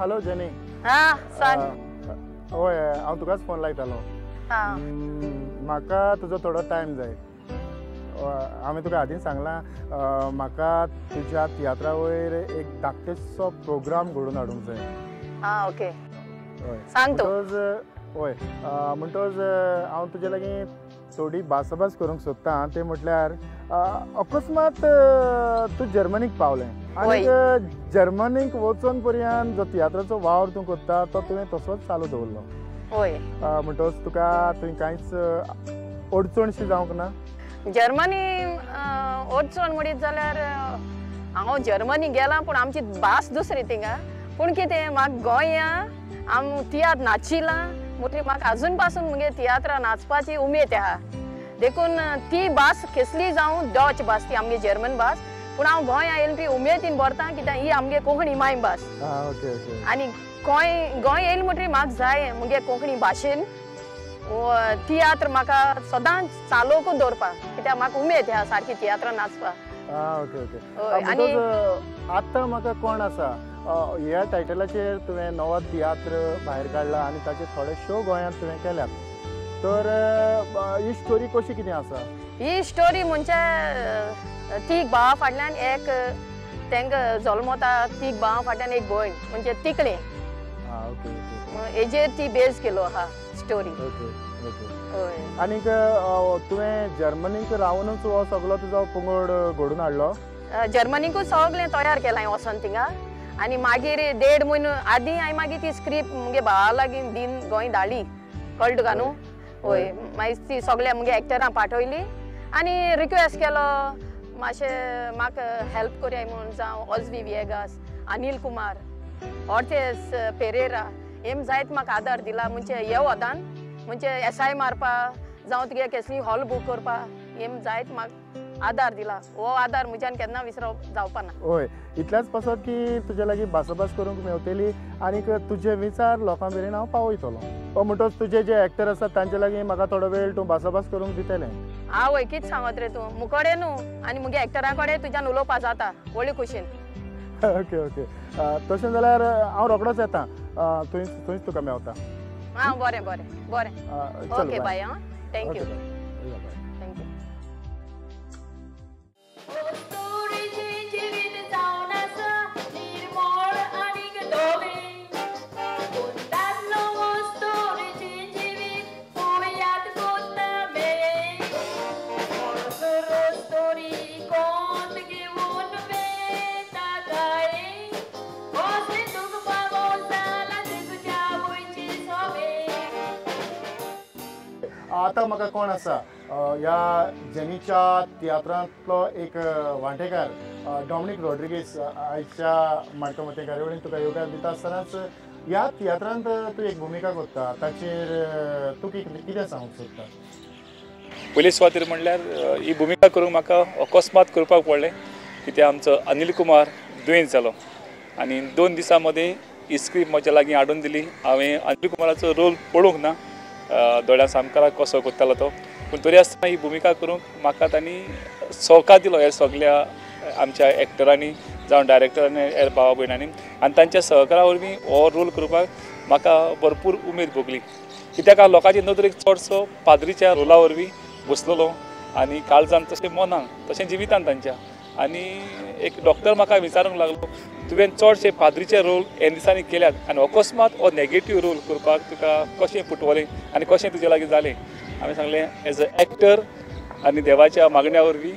Hello jenny. सांग. होय हांव तुकाच फोन लायतालो. म्हाका तुजो थोडो टायम जाय. हांवें तुका आदीं सांगलां म्हाका तुज्या तियात्रा वयर एक धाकटेसो प्रोग्राम घडोवन हाडूंक जाय. ओके. हय सांग तूं. हय म्हणटोच हांव तुजे लागीं थोडी भासाभास करूंक सोदतां. तें म्हटल्यार अकस्मात तूं जर्मनीक पावलें आनी जर्मनीक वचून पर्यंत जो तियात्राचो वावर तूं करता तो तुवें तसोच चालू दवरलो. होय. म्हणटोच तुका थंय कांयच अडचणशी जावंक ना? जर्मनी अडचण म्हणीत जाल्यार हांव जर्मनी गेलां पूण आमची भास दुसरी थिंगा. पूण कितें म्हाका गोंया हांव तियात्र नाचिलां म्हणटरी म्हाका अजून पासून मुगे तियात्रा नाचपाची उमेद आहा. देखून ती भास कसली जावं डच भास ती आमगे जर्मन भास. पूण हांव गोंया येयले ती उमेदीन भरतां कित्याक ही आमगे कोंकणी माय भास. आनी गोंय येयले म्हणटरी म्हाका जाय मुगे कोंकणी भाशेन तियात्र म्हाका सदांच चालोवूच दवरपाक कित्याक म्हाका उमेद आहा सारकी तियात्रा नाचपाक. Okay okay. आनी आतां म्हाका कोण आसा ह्या टायटलाचेर तुवें नवो तियात्र भायर काडला आनी ताचे थोडे शो गोंयांत तुवें केल्यात. तर ही स्टोरी कशी कितें आसा? ही स्टोरी म्हणजे तीग भावा फाटल्यान एक तांकां जल्मता तीग भावा फाटल्यान एक भयण म्हणजे तिकले. Okay okay. हेजेर ती बेज केलो आहा स्टोरी. Okay okay. हय. आनीक तुवें जर्मनीक रावनूच हो सगळो तुजो पंगड घडोवन हाडलो? जर्मनीकूच सगळें तयार केलां हांवें वचोन थिंगा. आनी मागीर 1.5 म्हयनो आदीं हांवें मागीर ती स्क्रिप्ट मुगे भावा लागीं दिन गोंय धाडली. कळ्ळें तुका न्हू? हय. मागीर ती सगळ्या मुगे एक्टरां पाठयली आनी रिक्वेस्ट केलो मातशें म्हाका हेल्प कोरया म्हूण जावं ऑझवी विएगास, अनिल कुमार, ऑर्थेस पेरेरा हेम जायत म्हाका आदार दिला. म्हणजे हे वदान म्हणजे एसआय मारपा जावं तुगे कसली हॉल बूक करपा हेम जायत म्हाका आदार दिला. हो आदार म्हज्यान केन्ना विसरप जावपा ना. हय. इतलेंच पासत की तुजे लागीं भासाभास करूंक मेवतली आनीक तुजे विचार लोकां मेरेन हांव पावयतलो. म्हणटच तुजे जे एक्टर आसात तांचे लागीं म्हाका थोडो वेळ तूं भासाभास करूंक दितलें? आवय कितें सांगत रे तूं. मुकोडे न्हू आनी मुगे एक्टरा कडेन तुज्यान उलोवपा जाता व्हडले खुशेन. Okay okay. तशें जाल्यार हांव रोखडोच येतां. थंयच तुका मेवता. बरें बरें बरें. Okay bye. थँक्यू. आतां म्हाका कोण आसा ह्या जेनीच्या तियात्रांतलो एक वांटेकार डॉमिनीक रॉड्रिगीस आयच्या माटोमते कार्यावळीन तुका योगदान दिता आसतनाच ह्या तियात्रांत तूं एक भुमिका करता ताचेर तूं कितें सांगूंक सोदता? पयले सुवातेर म्हणल्यार ही भुमिका करूंक म्हाका अकस्मात करपाक पडलें कित्याक आमचो अनिल कुमार दुयेंत जालो आनी 2 दिसां मदें ही स्क्रिप्ट म्हज्या लागीं हाडून दिली. हांवें अनिल कुमाराचो रोल पळोवंक ना दोळ्या सामकाराक कसो करतालो तो. पूण तरी आसतना ही भुमिका करूंक म्हाका तांणी सहकार दिलो ह्या सगळ्या आमच्या एक्टरांनी जावं डायरेक्टरांनी ह्या भावा भयणांनी आनी तांच्या सहकारा वरवीं हो रोल करपाक म्हाका भरपूर उमेद भोगली. कित्याक हांव लोकांचे नदरेक चडसो पाद्रीच्या रोला वरवीं बसलेलो आनी काळजान तशें मनान तशें जिवितान तांच्या. आनी एक डॉक्टर म्हाका विचारूंक लागलो तुवें चडशे पाद्रीचे रोल हे दिसांनी केल्यात आनी अकस्मात हो नॅगेटीव रोल करपाक तुका कशें फुटवलें आनी कशें तुजे लागीं जालें? हांवें सांगलें एज अ एक्टर आनी देवाच्या मागण्या वरवीं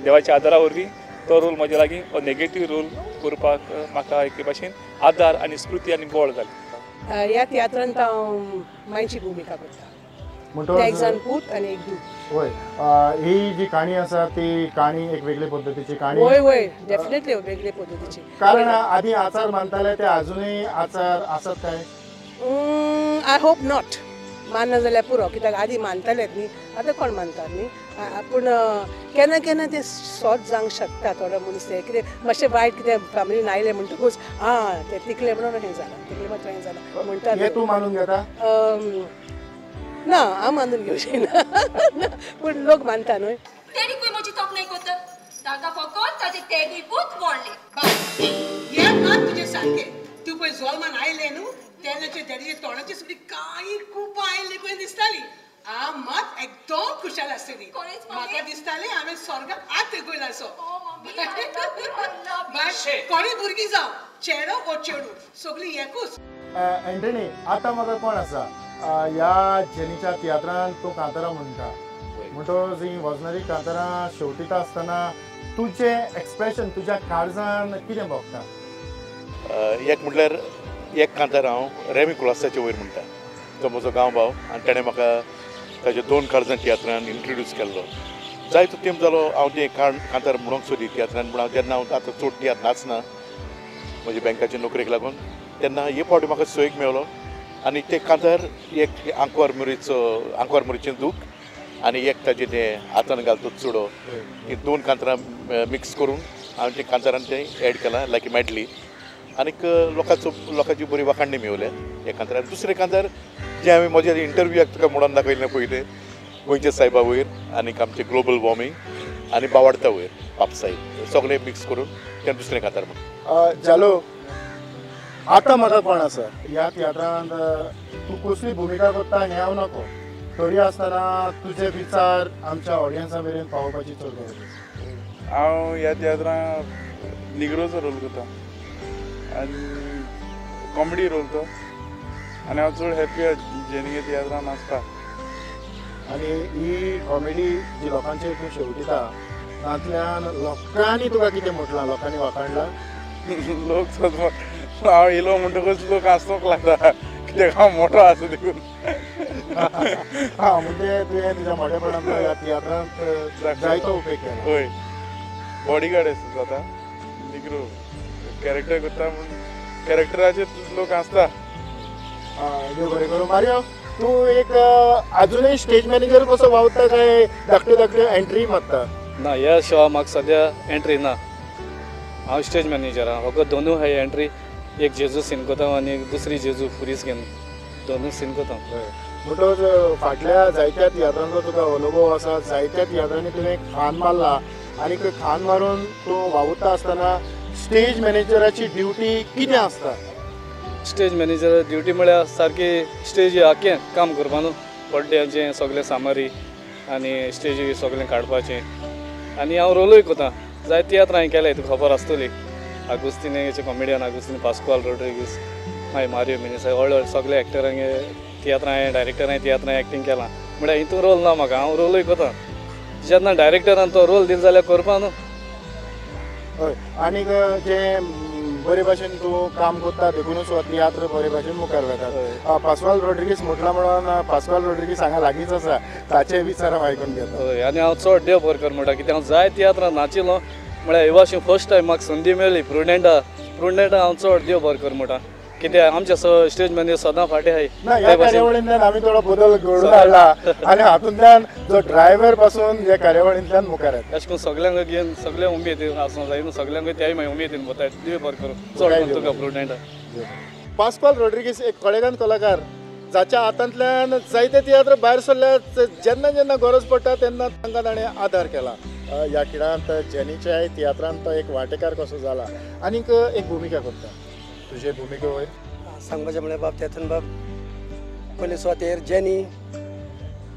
देवाच्या आदारा वरवीं तो रोल म्हज्या लागीं हो नॅगेटीव रोल करपाक म्हाका एके भाशेन आदार आनी स्मृती आनी बळ जाली. ह्या तियात्रांत हांव मायची भुमिका करता. एक जाण पूत आनी एक दूत. होय. ही जी काणी आसा ती काणी एक वेगळे पद्धतीची काणी. होय होय डेफिनेटली वेगळे पद्धतीची. कारण आधी आचार मानताले ते अजूनही आचार आसत काय? I hope not. मानना जाल्यार पुरो कित्याक आदी मानतालेच न्ही आतां कोण मानतात न्ही. पूण केन्ना केन्ना ते सॉट जावंक शकता थोडो मनीस ते कितें मातशें वायट कितें फॅमिलीन आयलें म्हणटकूच ते तिकले म्हणून हें जालां तिकले मात्र हें जालां म्हणटात. तूं मानून घेता? ना हांव मानून घेवचें ना पूण लोक मानता न्हय. तेणीकूय म्हजी तोखणाय करता ताका फकत ताचे तेगूय पूत मोडले. हें मात तुजें सारकें. तूं पळय जल्मान आयले न्हू तेन्नाचे डॅडीचे तोंडाची सगळी काळी कुपां आयली कशी दिसताली हांव मात एकदम खुशाल आसतली म्हाका दिसतालें हांवें स्वर्गाक हात तेकयला असो कोणी भुरगीं जावं चेडो वो चेडू सगळीं एकूच एंटनी आतां म्हाका कोण आसा ह्या जेनीच्या तियात्रांत तूं कांतारां म्हणटा म्हणटच ही वजनारी कांतारां शेवटीता आसतना तुजें एक्सप्रेशन तुज्या काळजान कितें भोगता एक म्हटल्यार एक कांतार हांव रेमी कुलासाचे वयर म्हणटा तो म्हजो गांव भाव आनी ताणें म्हाका ताचे 2 काळजां तियात्रान इंट्रोड्यूस केल्लो जायतो तेंप जालो हांव तें कांतार म्हणूंक सोदी तियात्रान पूण हांव जेन्ना हांव आतां चड तियात्र नाचना म्हज्या बँकाचे नोकरेक लागून तेन्ना हे फावटी म्हाका सोयीक मेळ्ळो आनी ते कांतार एक आंकवार मुरीचें दूख आनी एक ताजें तें हातान घालता चुडो ही 2 कांतारां मिक्स करून हांवें तें कांतारान तें एड केलां लायक मेडली आनीक लोकांची बरी वाखाणणी मेळल्या हे कांतारान दुसरे कांतार जे हांवें म्हज्या इंटरव्यूक तुका म्हणून दाखयलें पयलें गोंयच्या सायबा वयर आनीक आमचे ग्लोबल वॉर्मींग आनी बावार्ता वयर पापसाय सगळें मिक्स करून तें दुसरें कांतार म्हणून जालो आतां म्हाका कोण आसा ह्या तियात्रांत तूं कसली भुमिका करता हें हांव नको तरी आसतना तुजे विचार आमच्या ऑडियन्सा मेरेन पावोवपाची चड गरज आसा हांव ह्या तियात्रांत निग्रोचो रोल करता आनी कॉमेडी रोल तो आनी हांव चड हॅप्पी जेनीगे तियात्रांत नाचता आनी ही कॉमेडी जी लोकांचेर तूं शेवटिता तातूंतल्यान लोकांनी तुका कितें म्हटलां लोकांनी वाखाणलां लोक हांव येयलो म्हणटकच लोक हांसोंक लागता कित्याक हांव मोठो आसा देखून म्हणजे तुवें तुज्या मोठेपणांतलो ह्या तियात्रांत जायतो उपेग केला हय बॉडीगार्ड आसा जाता निग्रो कॅरेक्टर करता म्हूण कॅरेक्टराचेर लोक हांसता देव बरें करूं मारियो तूं एक अजुनूय स्टेज मॅनेजर कसो वावरता काय धाकट्यो धाकट्यो एंट्री मारता ना ह्या शोआ म्हाका सद्या एंट्री ना हांव स्टेज मॅनेजर आहा फकत दोनूय हाय एंट्री एक जेजू सीन कोता आनी एक दुसरी जेजू फुरीस घेवन दोनूय सीन कोता म्हणटच फाटल्या जायत्या तियात्रांचो तुका अनुभव आसा जायत्या तियात्रांनी तुवें खान मारला आनी खान मारून तूं वावुरता आसतना स्टेज मॅनेजराची ड्युटी कितें आसता स्टेज मॅनेजर ड्युटी म्हळ्यार सारकी स्टेज आख्खें काम करपा न्हू पड्ड्यांचें सगळें सामारी आनी स्टेजी सगळें काडपाचें आनी हांव रोलूय कोता जाय तियात्र हांवें केलें तुका खबर आसतली आगुस्तिनेचे कॉमेडियन आगुस्तिन पास्कुआल रोड्रिगीस मागीर मारियो मिनेसा व्हड सगळे एक्टरांगे तियात्रां हांवें डायरेक्टरांनी तियात्रां एक्टींग केलां म्हळ्यार हितून रोल ना म्हाका हांव रोलूय कोता जेन्ना डायरेक्टरान तो रोल दिलो जाल्यार करपा न्हू हय आनीक जे बरे भाशेन तूं काम करता देखूनच तियात्र बरे भाशेन मुखार वतात पास्कुआल रोड्रिगीस म्हटला म्हणून पास्कुआल रोड्रिगीस हांगा लागींच आसा ताचे विचार हांव आयकून घेता हय आनी हांव चड देव बरें कर म्हणटा कित्याक हांव जाय तियात्रां नाचिलो म्हळ्यार हे भाशेन फर्स्ट टायम म्हाका संदी मेळ्ळी प्रुडंटा हांव चड देव बरें कर म्हणटा कित्याक आमचे स्टेज मॅनेजर सदां फाटीं आहाय ह्या कार्यावळींतल्यान आमी थोडो बदल घडून हाडला आनी हातूंतल्यान जो ड्रायव्हर पासून ह्या कार्यावळींतल्यान मुखार येता अशें करून सगळ्यांक घेवन सगळे उमेदीन आसूंक जाय न्हू सगळ्यांक त्याय मागीर उमेदीन वता देव बरें करूं चड तुका प्रुडंटा पास्कुआल रोड्रिगीस एक कोळेगांव कलाकार जाच्या हातांतल्यान जायते तियात्र भायर सरल्यात जेन्ना जेन्ना गरज पडटा तेन्ना तांकां ताणें आदार केला ह्या खिणांत जेनीच्या तियात्रांत तो एक वांटेकार कसो जाला आनीक एक भुमिका करता तुजे भुमिके वयर सांगपाचें म्हळ्यार बाब तेतून बाब पयलीं सुवातेर जेनी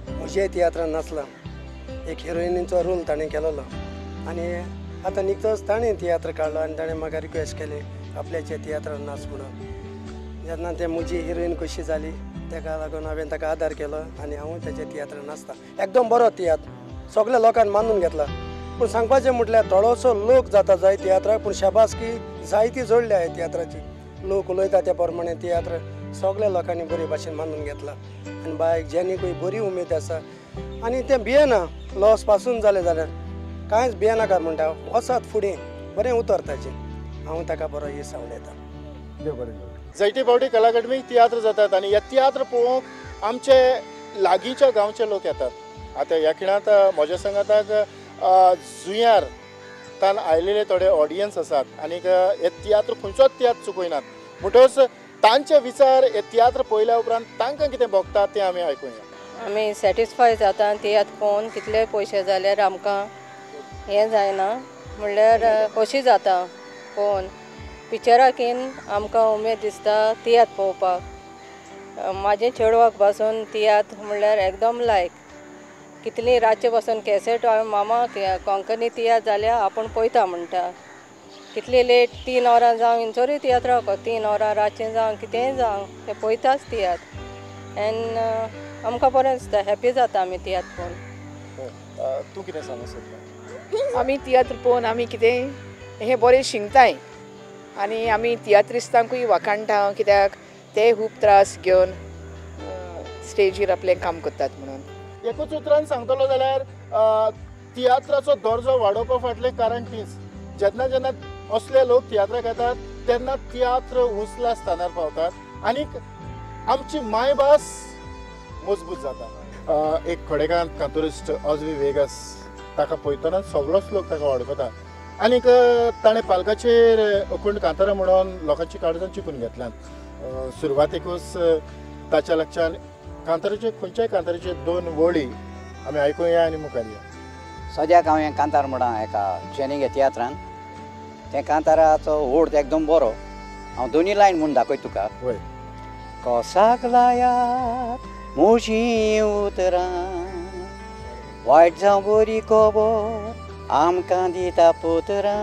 म्हज्याय तियात्रान नाचला एक हिरोइनीचो रोल ताणें केलोलो आनी आतां निकतोच ताणें तियात्र काडलो आनी ताणें म्हाका रिक्वेस्ट केली आपल्याच्या तियात्रान नाच म्हणून जेन्ना तें म्हजी हिरोईन कशी जाली ताका लागून हांवें ताका आदार केलो आनी हांवूय तेच्या तियात्रान नाचता एकदम बरो तियात्र सगळ्या लोकांनी मानून घेतला पूण सांगपाचें म्हटल्यार थोडोसो लोक जाता जाय तियात्राक पूण शाबासकी जायती जोडल्या ह्या तियात्राची लोक उलयता त्या प्रमाणे तियात्र सगळ्या लोकांनी बरे भाशेन मानून घेतला आनी बायक जेनीकूय बरी उमेद आसा आनी तें भियेना लॉस पासून जालें जाल्यार कांयच भियेनाका म्हणटा वचात फुडें बरें उतर ताचें हांव ताका बरो येस आवडयता देव बरें करूं जायते फावटी कला अकादमीक तियात्र जातात आनी ह्या तियात्र पळोवंक आमचे लागींच्या गांवचे लोक येतात आतां ह्या खिणांत म्हज्या सांगाताक जुंयार तान आयलेले थोडे ऑडियन्स आसात आनीक हे तियात्र खंयचोच तियात्र चुकयनात म्हणटच तांचे विचार हे तियात्र पळयल्या उपरांत तांकां कितें भोगता तें आमी आयकुया आमी सॅटिस्फाय जाता तियात्र पळोवन कितले पयशे जाल्यार आमकां हें जायना म्हणल्यार खोशी जाता पळोवन पिक्चराकीन आमकां उमेद दिसता तियात्र पळोवपाक. म्हाजे चेडवाक पासून तियात्र म्हणल्यार एकदम लायक. कितली रातचे पासून कॅसेट मामा कोंकणी तियात्र जाल्या आपूण पळयता म्हणटा. कितली लेट 3 वरां जावं इंचोरी तियात्र रावता 3 वरां रातचें जावं कितेंय जावं तें पळयताच तियात्र. एन आमकां बरें दिसता हॅपी जाता आमी तियात्र पळोवन. तूं कितें सांगूंक सोदता? आमी तियात्र पळोवन आमी कितें हे बरें शिंगताय आनी आमी तियात्रिस्तांकूय वाखाणटा कित्याक ते खूब त्रास घेवन स्टेजीर आपलें काम करतात म्हणून. एकूच उतरान सांगतलो जाल्यार तियात्राचो दर्जो वाडोवपा फाटलें कारण तीच. जेन्ना जेन्ना असले लोक तियात्राक येतात तेन्ना तियात्र उंचल्या स्थानार पावतात आनी आमची मायभास मजबूत जाता. एक खोडेकार कांतोरिस्ट अजवी वेगस ताका पळयतना सगळोच लोक ताका वळखता आनीक ताणें पालकाचेर अखंड कांतारां म्हणून लोकांची काळजां चिकून घेतल्यात. सुरवातेकूच ताच्या लक्षान कांताराचे खंयच्याय कांताराचे 2 वळी आमी आयकुया आनी मुखार या. सद्याक हांव हें कांतार म्हणा एका जेनिगे तियात्रान तें कांताराचो ओड एकदम बरो. हांव दोनी लायन म्हणून दाखय तुका. वय कोसाक लायात मोशी उतरां वायट जावं बरी खबर आमकां दिता पोतरां.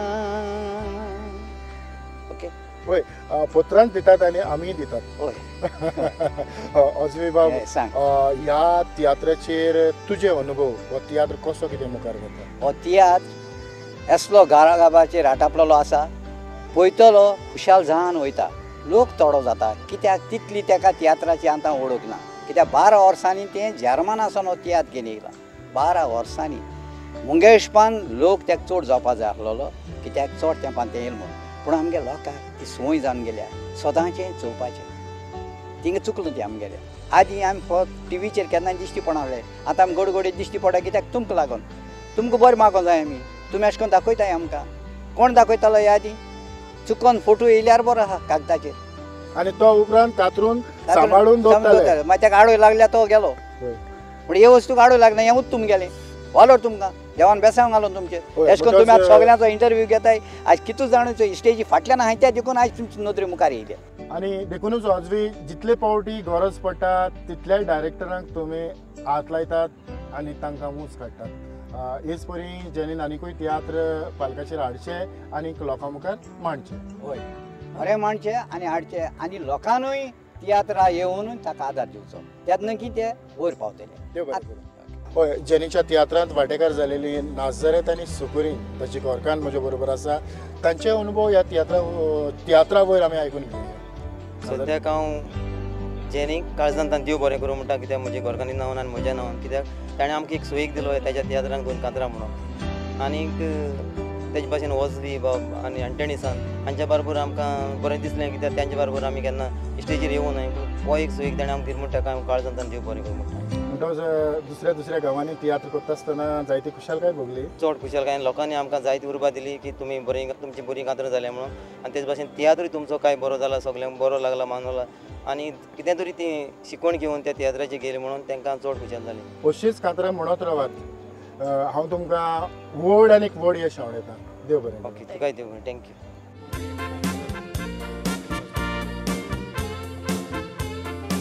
ओके वय पोतरांक दितात आनी आमी दितात. अजवी बाब सांग ह्या तियात्राचेर तुजे अनुभव हो तियात्र कसो कितें मुखार वता? हो तियात्र असलो गारागाबाचेर आटापलेलो आसा. पळयतलो खुशाल जावन वयता. लोक तोडो जाता कित्याक तितली ताका तियात्राची आतां ओळख ना. कित्याक 12 वर्सांनी तें जर्मनासून हो तियात्र घेवन येयला. 12 वर्सांनी मुंगेशपान लोक ताका चड जावपा जाय आसलेलो कित्याक चड तेंपान तें येयला म्हणून. पूण आमगे लोकांक ती संवय जावन गेल्या सदांचें चोवपाचें. थिंगा चुकलो ती आमगेलें. आदीं आमी फक्त टीव्हीचेर केन्नाय दिश्टी पडनासले. आतां आमी घडघडीत दिश्टी पडटा कित्याक तुमकां लागून. तुमकां बरें मागोवंक जाय आमी. तुमी अशें करून दाखयताय आमकां. कोण दाखयतालो ह्या आदीं चुकोन फोटो येयल्यार बरो आहा कागदाचेर आनी तो उपरांत कातरून सांबाळून दवरताले. मागीर ताका आडोय लागल्या तो गेलो. पूण हे वस्तूक आडोय लागना हें उत्तूम गेलें. वालोर तुमकां देवान बेसांव घालून तुमचेर. अशें करून तुमी आतां सगळ्यांचो इंटरव्यू घेताय. आयज कितूच जाणांचो स्टेजी फाटल्यान आहाय त्या देखून आयज तुमची नदरे मुखार येयल्या. आनी देखूनच अजवी जितले पावटी गरज पडटा तितल्याच डायरेक्टरांक तुमी हात लायतात आनी तांकां मूस काडटात. हेच परी जेनीन आनीकूय तियात्र पालकाचेर हाडचे आनी लोकां मुखार मांडचे. हय बरें मांडचे आनी हाडचे आनी लोकांनूय तियात्रा येवन ताका आदार दिवचो. त्यातून की ते वयर पावतले. हय जेनीच्या तियात्रांत वांटेकार जालेली नाझारेत आनी सुकुरीन ताची घोरकान म्हजे बरोबर आसा. तांचे अनुभव ह्या तियात्रा वयर आमी आयकून घेवया. सद्याक हांव जेनीक काळजांत देव बरें करूं म्हणटा कित्याक म्हज्या घोरकान्नी नांवान आनी म्हज्या नांवान कित्याक ताणें आमकां एक सोयीक दिलो ताच्या तियात्रांक 2 कांतरां म्हणून. आनीक तेजे भाशेन वजवी बाब आनी आंटणीसान हांच्या बरोबर आमकां बरें दिसलें कित्याक तेंच्या बरोबर आमी केन्ना स्टेजीर येवं न्हय. हो एक सोयीक ताणें आमकां दिलो म्हणटा हांव काळजांत देव बरें करूं म्हणटा. दुसऱ्या दुसऱ्या गांवांनी तियात्र करता आसतना जायती खुशालकाय भोगली. चड खुशालकाय लोकांनी आमकां जायती उर्बा दिली की तुमी बरीं तुमची बरीं कांतरां जाल्या म्हणून. आनी तेजे भाशेन तियात्रूय तुमचो काय बरो जाला सगल्यांक बरो लागला मानवला आनी कितें तरी ती शिकवण घेवन त्या तियात्राचेर गेली म्हणून तांकां चड खुशाल जाली. अशीच कांतरां म्हणत रावात. हांव तुमकां व्हड आनीक व्हड यश आवडटा. देव बरें. ओके तुकाय देव बरें. थँक्यू.